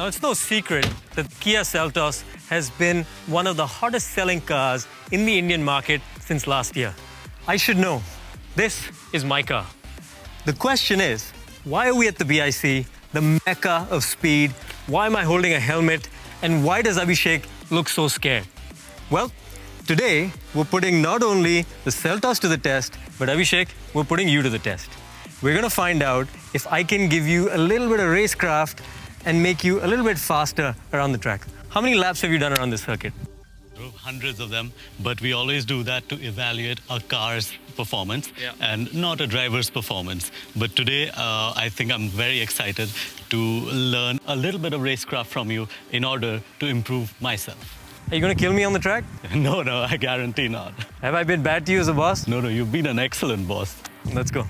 Now, it's no secret that Kia Seltos has been one of the hottest selling cars in the Indian market since last year. I should know. This is my car. The question is, why are we at the BIC, the mecca of speed? Why am I holding a helmet? And why does Abhishek look so scared? Well, today we're putting not only the Seltos to the test, but Abhishek, we're putting you to the test. We're going to find out if I can give you a little bit of racecraft and make you a little bit faster around the track. How many laps have you done around this circuit? Hundreds of them, but we always do that to evaluate a car's performance and not a driver's performance. But today, I think I'm very excited to learn a little bit of racecraft from you in order to improve myself. Are you going to kill me on the track? No, I guarantee not. Have I been bad to you as a boss? No, you've been an excellent boss. Let's go.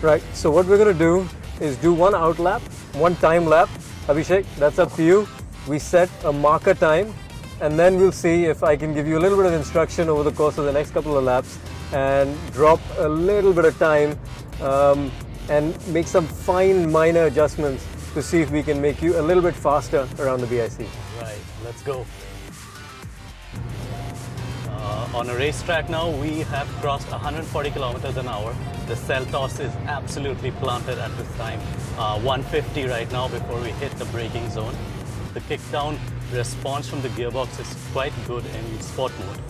Right, so what we're going to do is do one out lap, one time lap. Abhishek, that's up to you. We set a marker time and then we'll see if I can give you a little bit of instruction over the course of the next couple of laps and drop a little bit of time and make some fine minor adjustments to see if we can make you a little bit faster around the BIC. Right, let's go. On a racetrack now, we have crossed 140 kilometers an hour. The Seltos is absolutely planted at this time. 150 right now before we hit the braking zone. The kickdown response from the gearbox is quite good in sport mode.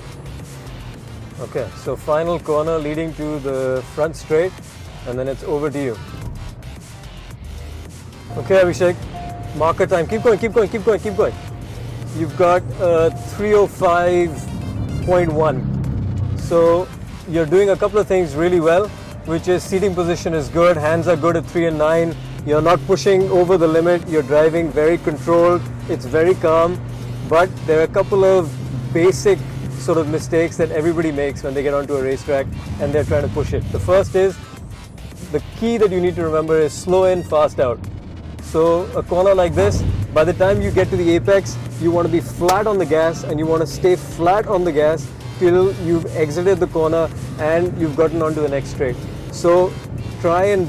Okay, so final corner leading to the front straight, and then it's over to you. Okay, Abhishek, marker time. Keep going, keep going, keep going, keep going. You've got 305.1. So you're doing a couple of things really well, which is seating position is good, hands are good at 3 and 9. You're not pushing over the limit, you're driving very controlled, it's very calm, but there are a couple of basic sort of mistakes that everybody makes when they get onto a racetrack and they're trying to push it. The first is, the key that you need to remember is slow in, fast out. So a corner like this, by the time you get to the apex, you want to be flat on the gas and you want to stay flat on the gas till you've exited the corner and you've gotten onto the next straight. So try and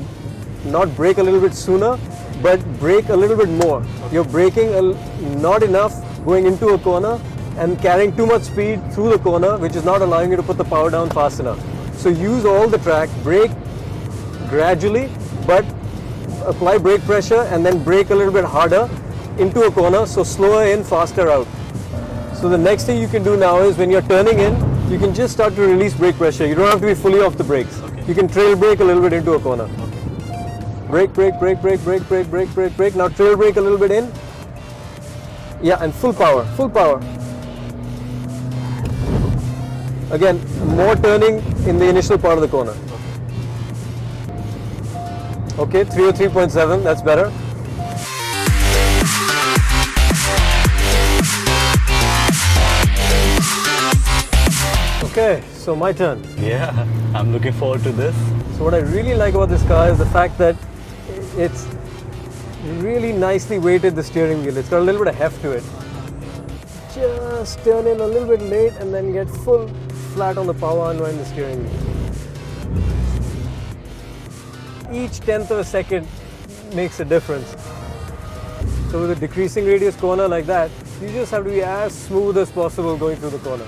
not brake a little bit sooner, but brake a little bit more. You're braking not enough going into a corner and carrying too much speed through the corner, which is not allowing you to put the power down fast enough. So use all the track, brake gradually, but apply brake pressure and then brake a little bit harder into a corner, so slower in, faster out. So the next thing you can do now is when you're turning in, you can just start to release brake pressure. You don't have to be fully off the brakes. Okay. You can trail brake a little bit into a corner. Okay. Brake, brake, brake, brake, brake, brake, brake, brake, brake. Now trail brake a little bit in. Yeah, and full power, full power. Again, more turning in the initial part of the corner. Okay, 303.7, that's better. Okay, so my turn. Yeah, I'm looking forward to this. So what I really like about this car is the fact that it's really nicely weighted, the steering wheel. It's got a little bit of heft to it. Just turn in a little bit late and then get full flat on the power unwind the steering wheel. Each tenth of a second makes a difference. So with a decreasing radius corner like that, you just have to be as smooth as possible going through the corner.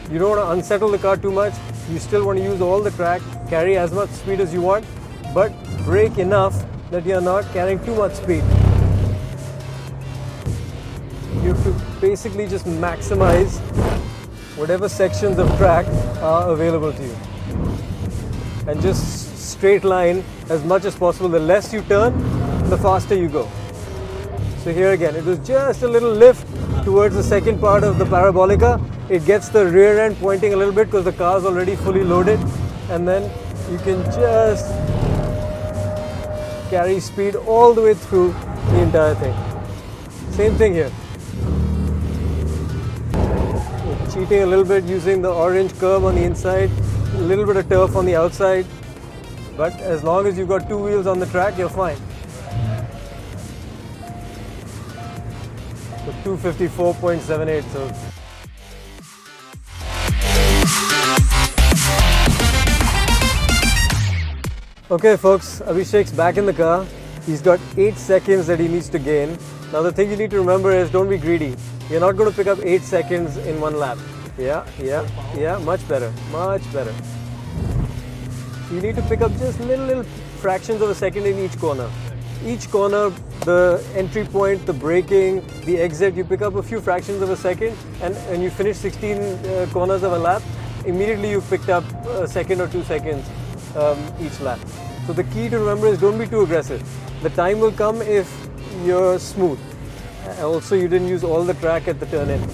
You don't want to unsettle the car too much. You still want to use all the track, carry as much speed as you want, but brake enough that you're not carrying too much speed. You have to basically just maximize whatever sections of track are available to you. And just straight line as much as possible. The less you turn, the faster you go. So here again, it was just a little lift towards the second part of the parabolica. It gets the rear end pointing a little bit because the car's already fully loaded, and then you can just carry speed all the way through the entire thing. Same thing here. Cheating a little bit using the orange curve on the inside, a little bit of turf on the outside. But as long as you've got two wheels on the track, you're fine. So 254.78. So okay folks, Abhishek's back in the car. He's got 8 seconds that he needs to gain. Now the thing you need to remember is don't be greedy. You're not going to pick up 8 seconds in one lap. Yeah, much better. You need to pick up just little fractions of a second in each corner. Each corner, the entry point, the braking, the exit, you pick up a few fractions of a second, and when you finish 16 corners of a lap, immediately you've picked up a second or 2 seconds each lap. So the key to remember is don't be too aggressive. The time will come if you're smooth. Also, you didn't use all the track at the turn in.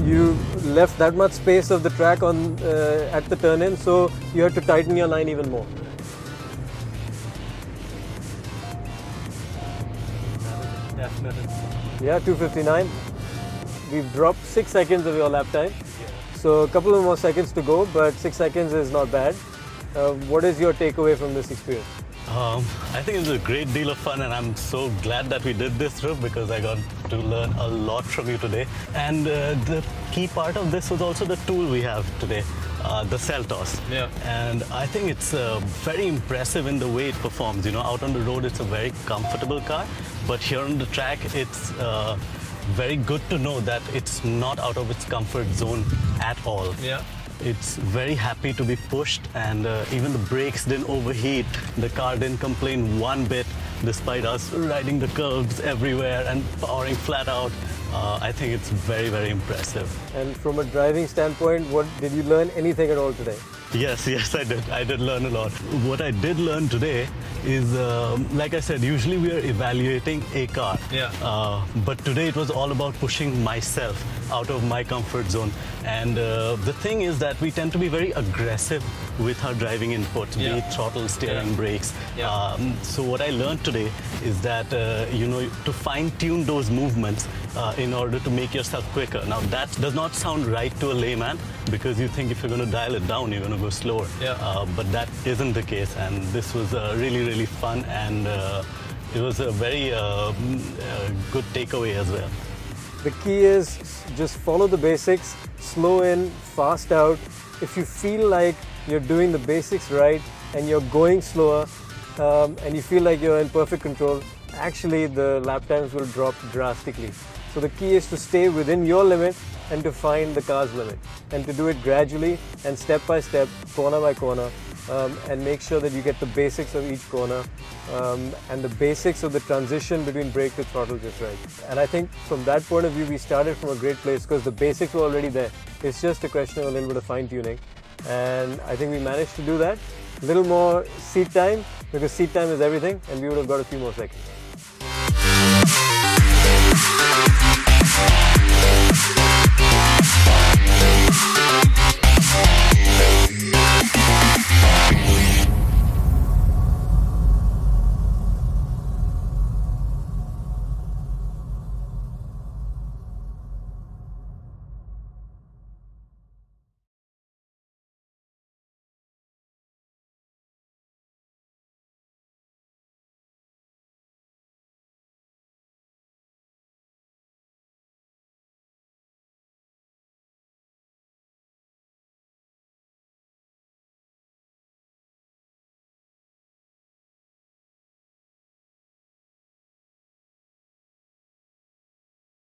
You left that much space of the track on at the turn in, so you have to tighten your line even more. Definitely. Yeah, 2:59. We've dropped 6 seconds of your lap time. So a couple of more seconds to go, but 6 seconds is not bad. What is your takeaway from this experience? I think it's a great deal of fun, and I'm so glad that we did this trip because I got to learn a lot from you today. And the key part of this was also the tool we have today, the cell toss. Yeah. And I think it's very impressive in the way it performs. You know, out on the road, it's a very comfortable car, but here on the track, it's very good to know that it's not out of its comfort zone at all. Yeah. It's very happy to be pushed, and even the brakes didn't overheat. The car didn't complain one bit despite us riding the curves everywhere and powering flat out. I think it's very, very impressive. And from a driving standpoint, what did you learn anything at all today? Yes, I did. I did learn a lot. What I did learn today is, like I said, usually we are evaluating a car. Yeah. But today it was all about pushing myself out of my comfort zone. And the thing is that we tend to be very aggressive with our driving input, be it throttle, steering, brakes. Yeah. So what I learned today is that, to fine-tune those movements in order to make yourself quicker. Now, that does not sound right to a layman because you think if you're going to dial it down, you're going to go slower. Yeah. But that isn't the case, and this was really, really fun, and it was a very good takeaway as well. The key is just follow the basics, slow in, fast out. If you feel like you're doing the basics right and you're going slower and you feel like you're in perfect control, actually the lap times will drop drastically. So the key is to stay within your limit and to find the car's limit, and to do it gradually and step by step, corner by corner, and make sure that you get the basics of each corner and the basics of the transition between brake to throttle just right. And I think from that point of view, we started from a great place because the basics were already there. It's just a question of a little bit of fine-tuning, and I think we managed to do that. A little more seat time, because seat time is everything, and we would have got a few more seconds.